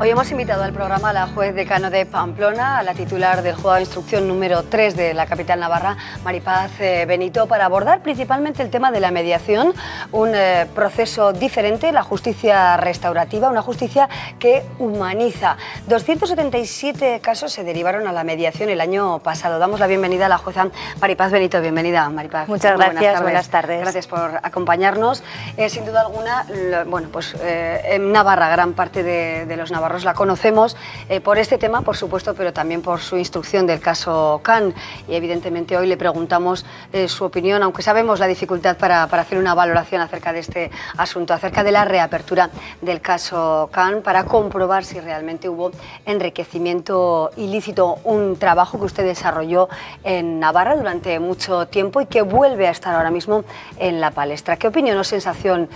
Hoy hemos invitado al programa a la juez decano de Pamplona, a la titular del Juzgado de Instrucción número 3 de la capital navarra, Maripaz Benito, para abordar principalmente el tema de la mediación, un proceso diferente, la justicia restaurativa, una justicia que humaniza. 277 casos se derivaron a la mediación el año pasado. Damos la bienvenida a la jueza Maripaz Benito. Bienvenida, Maripaz. Muchas gracias, buenas tardes. Gracias por acompañarnos. Sin duda alguna, en Navarra, gran parte de los navarros la conocemos por este tema, por supuesto, pero también por su instrucción del caso Can. Y evidentemente hoy le preguntamos su opinión, aunque sabemos la dificultad para hacer una valoración acerca de este asunto, acerca de la reapertura del caso Can, para comprobar si realmente hubo enriquecimiento ilícito, un trabajo que usted desarrolló en Navarra durante mucho tiempo y que vuelve a estar ahora mismo en la palestra. ¿Qué opinión o sensación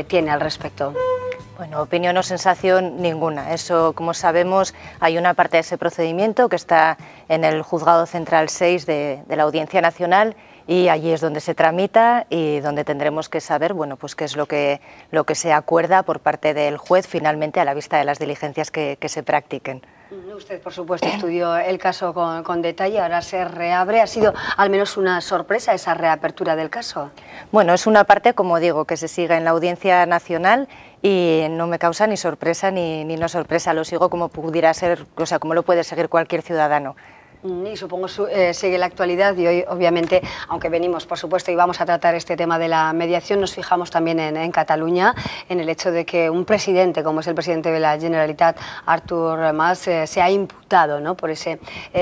tiene al respecto? Bueno, opinión o sensación ninguna. Eso, como sabemos, hay una parte de ese procedimiento que está en el Juzgado Central 6 de la Audiencia Nacional y allí es donde se tramita y donde tendremos que saber, bueno, pues qué es lo que se acuerda por parte del juez finalmente a la vista de las diligencias que se practiquen. Usted, por supuesto, estudió el caso con detalle, ahora se reabre. ¿Ha sido al menos una sorpresa esa reapertura del caso? Bueno, es una parte, como digo, que se sigue en la Audiencia Nacional y no me causa ni sorpresa ni no sorpresa, lo sigo como pudiera ser, o sea, como lo puede seguir cualquier ciudadano. Y supongo sigue la actualidad y hoy, obviamente, aunque venimos, por supuesto, y vamos a tratar este tema de la mediación, nos fijamos también en Cataluña, en el hecho de que un presidente, como es el presidente de la Generalitat, Artur Mas, se ha imputado, ¿no?, por ese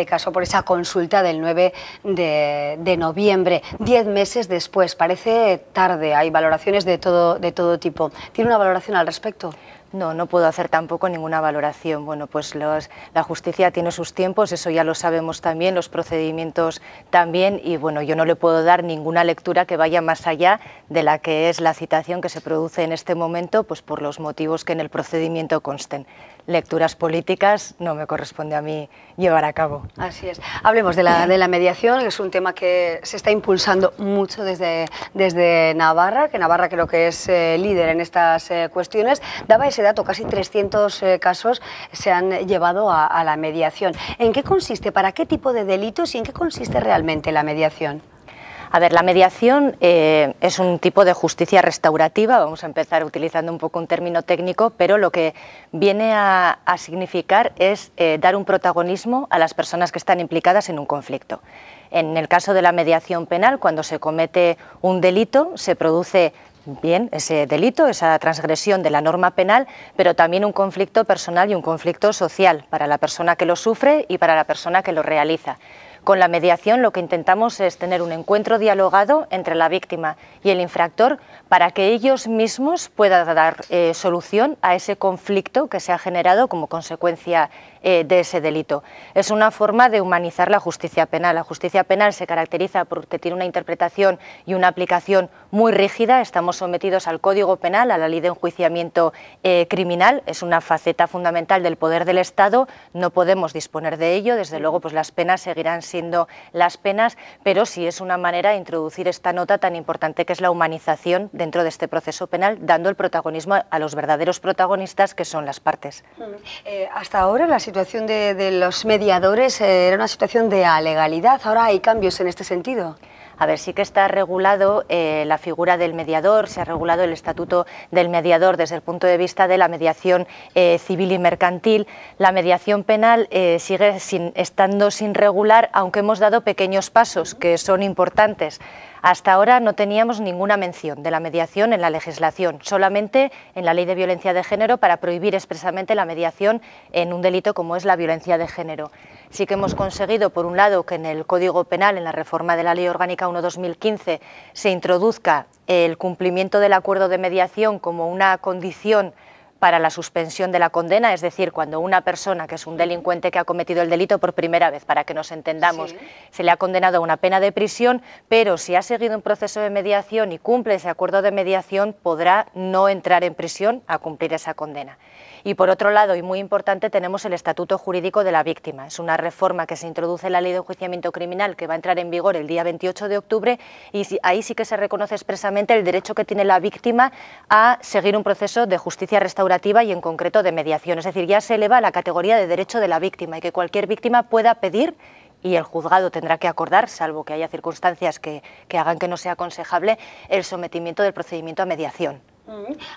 caso, por esa consulta del 9 de noviembre, 10 meses después. Parece tarde, hay valoraciones de todo tipo. ¿Tiene una valoración al respecto? No puedo hacer tampoco ninguna valoración. Bueno, pues la justicia tiene sus tiempos, eso ya lo sabemos también, los procedimientos también, y bueno, yo no le puedo dar ninguna lectura que vaya más allá de la que es la citación que se produce en este momento, pues por los motivos que en el procedimiento consten. Lecturas políticas no me corresponde a mí llevar a cabo. Así es. Hablemos de la mediación, que es un tema que se está impulsando mucho desde Navarra, que Navarra creo que es líder en estas cuestiones. Daba ese dato, casi 300 casos se han llevado a la mediación. ¿En qué consiste, para qué tipo de delitos y en qué consiste realmente la mediación? A ver, la mediación es un tipo de justicia restaurativa, vamos a empezar utilizando un poco un término técnico, pero lo que viene a significar es dar un protagonismo a las personas que están implicadas en un conflicto. En el caso de la mediación penal, cuando se comete un delito, se produce bien ese delito, esa transgresión de la norma penal, pero también un conflicto personal y un conflicto social para la persona que lo sufre y para la persona que lo realiza. Con la mediación lo que intentamos es tener un encuentro dialogado entre la víctima y el infractor para que ellos mismos puedan dar solución a ese conflicto que se ha generado como consecuencia de ese delito. Es una forma de humanizar la justicia penal. La justicia penal se caracteriza porque tiene una interpretación y una aplicación muy rígida. Estamos sometidos al Código Penal, a la Ley de Enjuiciamiento Criminal. Es una faceta fundamental del poder del Estado. No podemos disponer de ello. Desde luego, pues las penas seguirán siendo las penas, pero sí es una manera de introducir esta nota tan importante que es la humanización dentro de este proceso penal, dando el protagonismo a los verdaderos protagonistas, que son las partes. Hasta ahora la situación de los mediadores era una situación de alegalidad. Ahora hay cambios en este sentido. A ver, sí que está regulado la figura del mediador, se ha regulado el estatuto del mediador desde el punto de vista de la mediación civil y mercantil. La mediación penal sigue estando sin regular, aunque hemos dado pequeños pasos que son importantes. Hasta ahora no teníamos ninguna mención de la mediación en la legislación, solamente en la Ley de Violencia de Género para prohibir expresamente la mediación en un delito como es la violencia de género. Sí que hemos conseguido, por un lado, que en el Código Penal, en la reforma de la Ley Orgánica 1/2015, se introduzca el cumplimiento del acuerdo de mediación como una condición para la suspensión de la condena, es decir, cuando una persona que es un delincuente que ha cometido el delito por primera vez, para que nos entendamos, sí, se le ha condenado a una pena de prisión, pero si ha seguido un proceso de mediación y cumple ese acuerdo de mediación, podrá no entrar en prisión a cumplir esa condena. Y por otro lado, y muy importante, tenemos el Estatuto Jurídico de la Víctima. Es una reforma que se introduce en la Ley de Enjuiciamiento Criminal que va a entrar en vigor el día 28 de octubre y ahí sí que se reconoce expresamente el derecho que tiene la víctima a seguir un proceso de justicia restaurativa restaurativa y en concreto de mediación. Es decir, ya se eleva a la categoría de derecho de la víctima y que cualquier víctima pueda pedir, y el juzgado tendrá que acordar, salvo que haya circunstancias que hagan que no sea aconsejable, el sometimiento del procedimiento a mediación.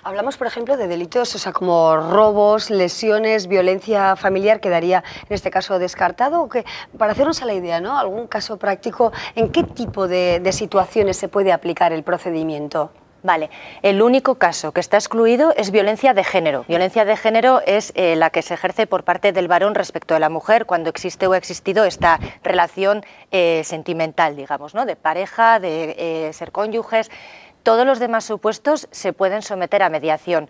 Hablamos, por ejemplo, de delitos, o sea, como robos, lesiones, violencia familiar, quedaría en este caso descartado. ¿O qué? Para hacernos a la idea, ¿no? Algún caso práctico, ¿en qué tipo de situaciones se puede aplicar el procedimiento? Vale, el único caso que está excluido es violencia de género. Violencia de género es la que se ejerce por parte del varón respecto de la mujer cuando existe o ha existido esta relación sentimental, digamos, ¿no? De pareja, de ser cónyuges. Todos los demás supuestos se pueden someter a mediación.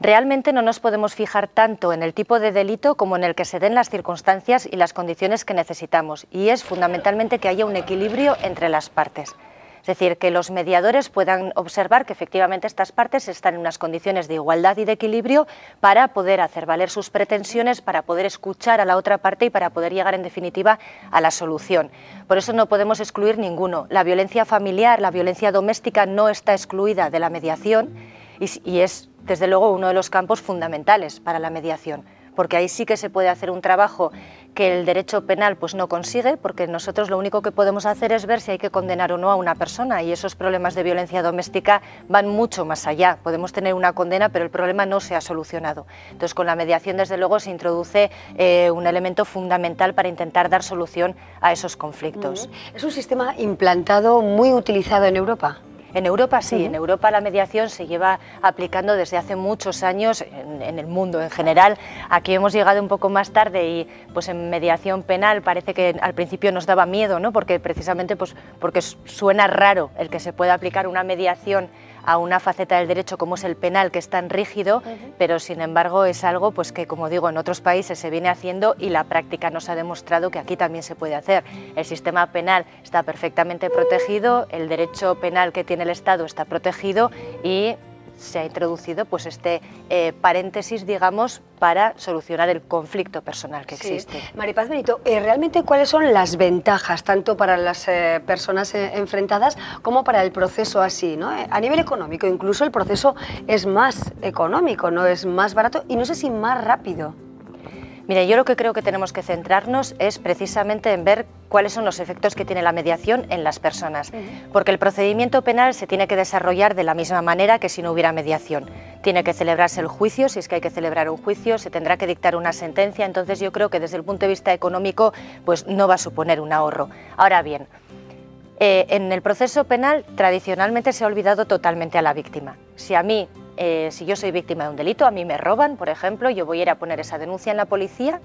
Realmente no nos podemos fijar tanto en el tipo de delito como en el que se den las circunstancias y las condiciones que necesitamos, y es fundamentalmente que haya un equilibrio entre las partes. Es decir, que los mediadores puedan observar que efectivamente estas partes están en unas condiciones de igualdad y de equilibrio para poder hacer valer sus pretensiones, para poder escuchar a la otra parte y para poder llegar en definitiva a la solución. Por eso no podemos excluir ninguno. La violencia familiar, la violencia doméstica no está excluida de la mediación y es desde luego uno de los campos fundamentales para la mediación, porque ahí sí que se puede hacer un trabajo que el derecho penal pues no consigue, porque nosotros lo único que podemos hacer es ver si hay que condenar o no a una persona, y esos problemas de violencia doméstica van mucho más allá. Podemos tener una condena, pero el problema no se ha solucionado. Entonces, con la mediación, desde luego, se introduce un elemento fundamental para intentar dar solución a esos conflictos. ¿Es un sistema implantado, muy utilizado en Europa? En Europa sí, en Europa la mediación se lleva aplicando desde hace muchos años en el mundo en general. Aquí hemos llegado un poco más tarde y pues en mediación penal parece que al principio nos daba miedo, ¿no? Porque precisamente pues, porque suena raro el que se pueda aplicar una mediación a una faceta del derecho como es el penal, que es tan rígido, pero sin embargo es algo pues que, como digo, en otros países se viene haciendo y la práctica nos ha demostrado que aquí también se puede hacer. El sistema penal está perfectamente protegido, el derecho penal que tiene el Estado está protegido y se ha introducido pues este paréntesis, digamos, para solucionar el conflicto personal que existe. Maripaz Benito, ¿realmente cuáles son las ventajas tanto para las personas enfrentadas como para el proceso así, ¿no? A nivel económico, incluso el proceso es más económico, ¿no? Es más barato y no sé si más rápido. Mire, yo lo que creo que tenemos que centrarnos es precisamente en ver cuáles son los efectos que tiene la mediación en las personas, porque el procedimiento penal se tiene que desarrollar de la misma manera que si no hubiera mediación. Tiene que celebrarse el juicio, si es que hay que celebrar un juicio, se tendrá que dictar una sentencia, entonces yo creo que desde el punto de vista económico pues no va a suponer un ahorro. Ahora bien, en el proceso penal tradicionalmente se ha olvidado totalmente a la víctima. Si yo soy víctima de un delito, a mí me roban, por ejemplo, yo voy a ir a poner esa denuncia en la policía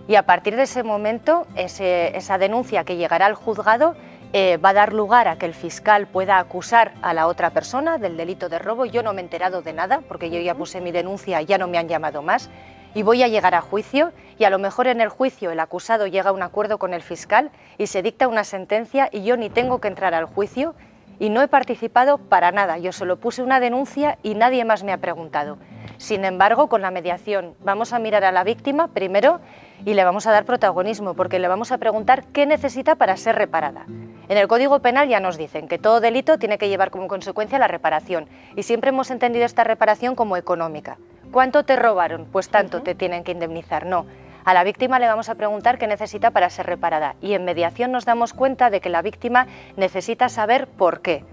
y a partir de ese momento esa denuncia que llegará al juzgado va a dar lugar a que el fiscal pueda acusar a la otra persona del delito de robo. Yo no me he enterado de nada porque yo ya puse mi denuncia, ya no me han llamado más y voy a llegar a juicio y a lo mejor en el juicio el acusado llega a un acuerdo con el fiscal y se dicta una sentencia y yo ni tengo que entrar al juicio y no he participado para nada, yo solo puse una denuncia y nadie más me ha preguntado. Sin embargo, con la mediación vamos a mirar a la víctima primero y le vamos a dar protagonismo porque le vamos a preguntar qué necesita para ser reparada. En el Código Penal ya nos dicen que todo delito tiene que llevar como consecuencia la reparación y siempre hemos entendido esta reparación como económica. ¿Cuánto te robaron? Pues tanto te tienen que indemnizar. No. A la víctima le vamos a preguntar qué necesita para ser reparada y en mediación nos damos cuenta de que la víctima necesita saber por qué.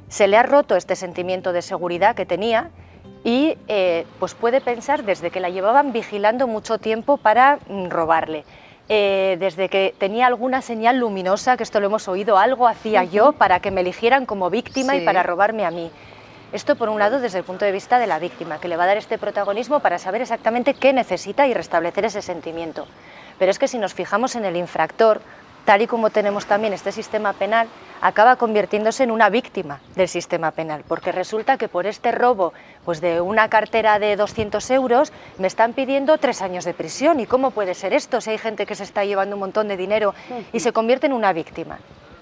Se le ha roto este sentimiento de seguridad que tenía y pues puede pensar desde que la llevaban vigilando mucho tiempo para robarle, desde que tenía alguna señal luminosa, que esto lo hemos oído, algo hacía yo para que me eligieran como víctima y para robarme a mí. Esto por un lado desde el punto de vista de la víctima, que le va a dar este protagonismo para saber exactamente qué necesita y restablecer ese sentimiento. Pero es que si nos fijamos en el infractor, tal y como tenemos también este sistema penal, acaba convirtiéndose en una víctima del sistema penal, porque resulta que por este robo pues de una cartera de 200 euros me están pidiendo 3 años de prisión. ¿Y cómo puede ser esto si hay gente que se está llevando un montón de dinero y se convierte en una víctima?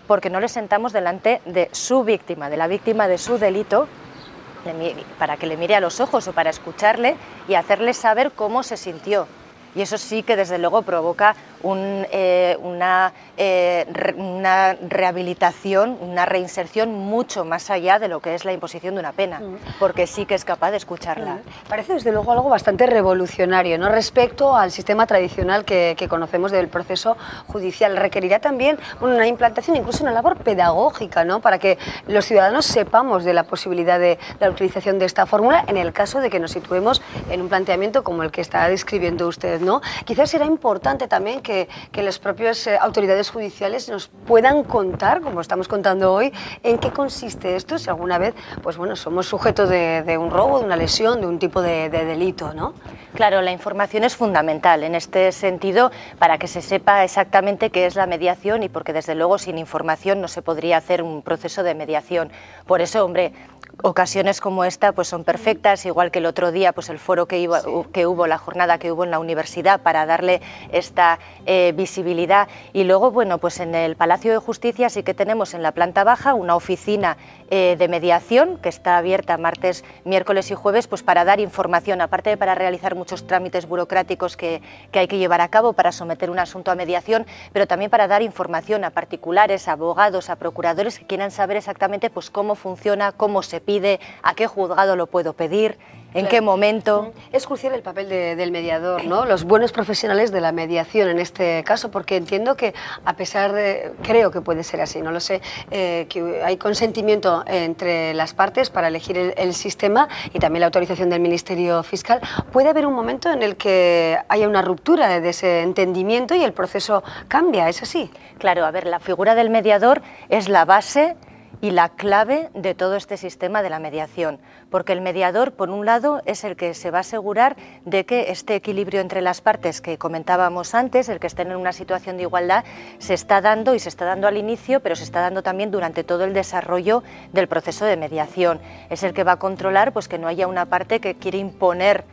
Porque no le sentamos delante de su víctima, de la víctima de su delito, para que le mire a los ojos o para escucharle y hacerle saber cómo se sintió. y eso sí que desde luego provoca una rehabilitación, una reinserción mucho más allá de lo que es la imposición de una pena, porque sí que es capaz de escucharla. Parece desde luego algo bastante revolucionario, ¿no?, respecto al sistema tradicional que conocemos del proceso judicial. Requerirá también una implantación, incluso una labor pedagógica, ¿no?, para que los ciudadanos sepamos de la posibilidad de la utilización de esta fórmula en el caso de que nos situemos en un planteamiento como el que está describiendo usted, ¿no? Quizás será importante también que las propias autoridades judiciales nos puedan contar, como estamos contando hoy, en qué consiste esto, si alguna vez, pues bueno, somos sujetos de un robo, de una lesión, de un tipo de delito, ¿no? Claro, la información es fundamental en este sentido para que se sepa exactamente qué es la mediación y porque desde luego sin información no se podría hacer un proceso de mediación. Por eso, hombre, ocasiones como esta pues son perfectas, igual que el otro día pues el foro que hubo, la jornada que hubo en la universidad para darle esta visibilidad. Y luego, bueno, pues en el Palacio de Justicia sí que tenemos en la planta baja una oficina de mediación que está abierta martes, miércoles y jueves pues para dar información, aparte de para realizar muchos trámites burocráticos que hay que llevar a cabo para someter un asunto a mediación, pero también para dar información a particulares, a abogados, a procuradores que quieran saber exactamente pues cómo funciona, cómo se pide, a qué juzgado lo puedo pedir, en qué momento. Es crucial el papel del mediador, ¿no? Los buenos profesionales de la mediación en este caso, porque entiendo que a pesar de, creo que puede ser así, no lo sé, que hay consentimiento entre las partes para elegir el sistema y también la autorización del Ministerio Fiscal, puede haber un momento en el que haya una ruptura de ese entendimiento y el proceso cambia, ¿es así? Claro, a ver, la figura del mediador es la base y la clave de todo este sistema de la mediación, porque el mediador, por un lado, es el que se va a asegurar de que este equilibrio entre las partes que comentábamos antes, el que estén en una situación de igualdad, se está dando y se está dando al inicio, pero se está dando también durante todo el desarrollo del proceso de mediación. Es el que va a controlar pues, que no haya una parte que quiere imponer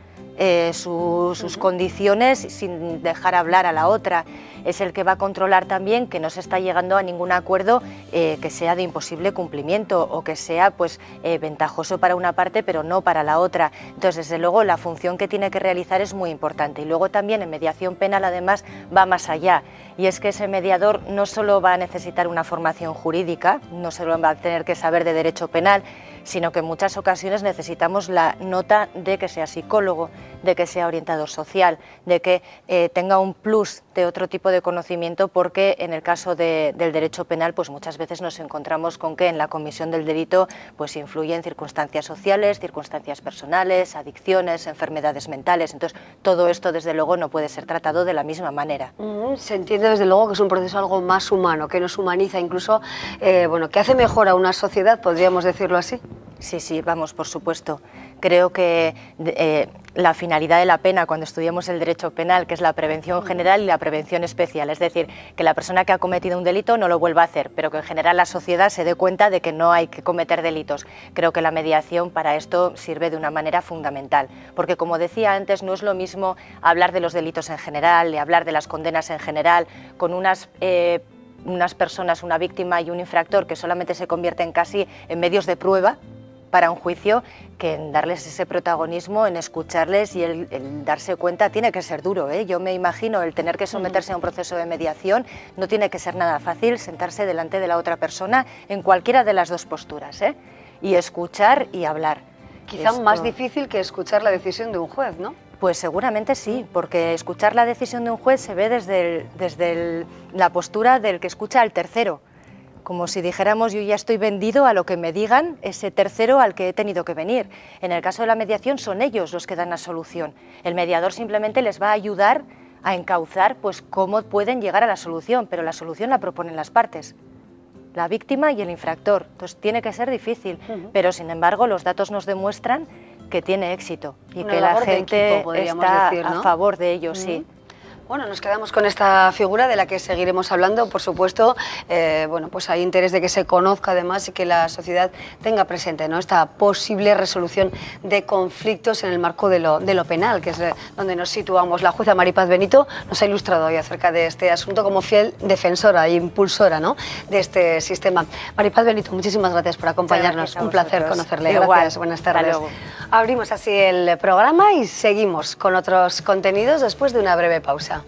sus condiciones sin dejar hablar a la otra. Es el que va a controlar también que no se está llegando a ningún acuerdo que sea de imposible cumplimiento o que sea pues, ventajoso para una parte pero no para la otra. Entonces, desde luego, la función que tiene que realizar es muy importante. Y luego también en mediación penal, además, va más allá. Y es que ese mediador no solo va a necesitar una formación jurídica, no solo va a tener que saber de derecho penal, sino que en muchas ocasiones necesitamos la nota de que sea psicólogo, de que sea orientador social, de que tenga un plus de otro tipo de conocimiento, porque en el caso del derecho penal pues muchas veces nos encontramos con que en la comisión del delito pues influyen circunstancias sociales, circunstancias personales, adicciones, enfermedades mentales. Entonces todo esto desde luego no puede ser tratado de la misma manera. Se entiende desde luego que es un proceso algo más humano, que nos humaniza, incluso bueno, que hace mejor a una sociedad, podríamos decirlo así. Sí, sí, vamos, por supuesto. Creo que la finalidad de la pena cuando estudiamos el derecho penal, que es la prevención general y la prevención especial, es decir, que la persona que ha cometido un delito no lo vuelva a hacer, pero que en general la sociedad se dé cuenta de que no hay que cometer delitos. Creo que la mediación para esto sirve de una manera fundamental, porque como decía antes, no es lo mismo hablar de los delitos en general, de hablar de las condenas en general, con unas personas, una víctima y un infractor que solamente se convierten casi en medios de prueba para un juicio, que en darles ese protagonismo, en escucharles y el darse cuenta. Tiene que ser duro, ¿eh? Yo me imagino el tener que someterse a un proceso de mediación, no tiene que ser nada fácil sentarse delante de la otra persona en cualquiera de las dos posturas, ¿eh? Y escuchar y hablar. Quizá más difícil que escuchar la decisión de un juez, ¿no? Pues seguramente sí, porque escuchar la decisión de un juez se ve desde la postura del que escucha al tercero, como si dijéramos yo ya estoy vendido a lo que me digan ese tercero al que he tenido que venir. En el caso de la mediación son ellos los que dan la solución. El mediador simplemente les va a ayudar a encauzar pues cómo pueden llegar a la solución, pero la solución la proponen las partes, la víctima y el infractor. Entonces tiene que ser difícil, pero sin embargo los datos nos demuestran que tiene éxito y que la gente está a favor de ello, sí. Bueno, nos quedamos con esta figura de la que seguiremos hablando, por supuesto. Bueno, pues hay interés de que se conozca además y que la sociedad tenga presente, ¿no?, esta posible resolución de conflictos en el marco de lo penal, que es donde nos situamos. La jueza Maripaz Benito nos ha ilustrado hoy acerca de este asunto como fiel defensora e impulsora, ¿no?, de este sistema. Maripaz Benito, muchísimas gracias por acompañarnos. Un placer conocerle. Gracias, buenas tardes. Abrimos así el programa y seguimos con otros contenidos después de una breve pausa.